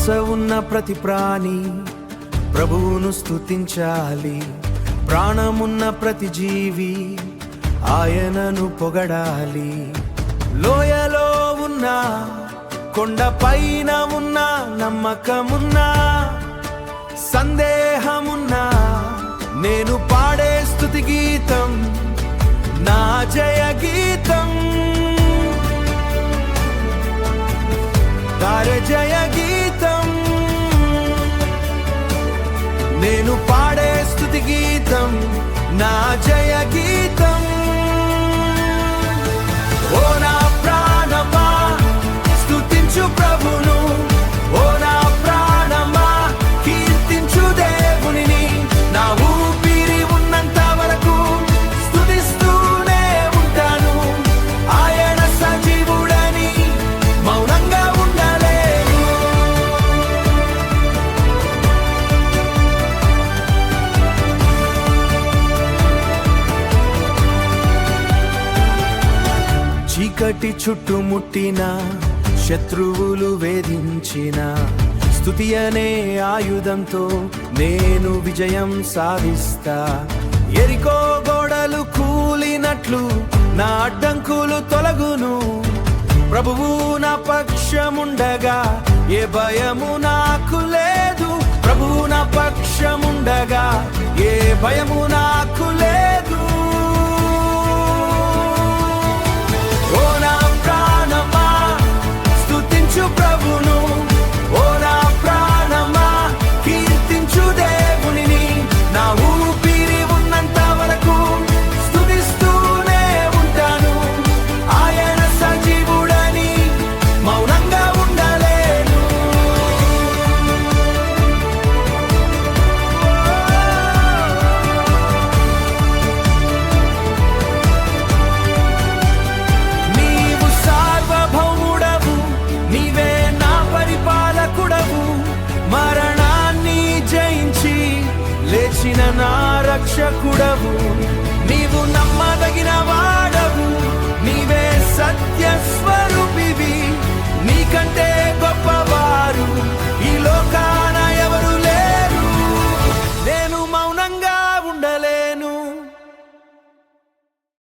శ్వాస ఉన్న ప్రతి ప్రాణి ప్రభువును స్తుతించాలి. ప్రాణమున్న ప్రతి జీవి ఆయనను పొగడాలి. లోయలో ఉన్న కొండపైన ఉన్న నమ్మకమున్నా సందేహమున్నా నేను పాడే స్తుతి గీతం నా జయ గీతం. తారే జయ గీతం నేను పాడే స్తుతి గీతం నా జయ గీతం. ఓ నా ప్రాణమా స్తుతించు ప్రభును, ఓ నా ప్రాణమా కీర్తించు దేవునిని. నా ఊపిరి ఉన్నంత వరకు స్తుతిస్తూనే ఉంటాను. ఆయన సజీవుడని మౌనంగా ఉండలేను. చీకటి చుట్టుముట్టిన శత్రువులు వేధించిన స్తుతి అనే ఆయుధంతో నేను విజయం సాధిస్తా. ఎరికో గోడలు కూలినట్లు నా అడ్డంకులు తొలగును. ప్రభువు నా పక్షముండగా ఏ భయము నాకు లేదు. ప్రభువు నా పక్షముండగా ఏ భయము నాకు లేదు. ఓ నా ప్రాణమా స్తుతించు ప్రభును, ఓ నా ప్రాణమా కీర్తించు దేవునిని. నా ఊపిరి ఉన్నంత వరకు స్తుతిస్తూనే ఉంటాను. ఆయన సజీవుడని మౌనంగా ఉండలేను. నీవు సార్వభౌముడవు, నీవే నా పరిపాలకుడవు. మరణాన్ని జయించి లేచిన నా రక్షకుడవు. నీవు నమ్మదగిన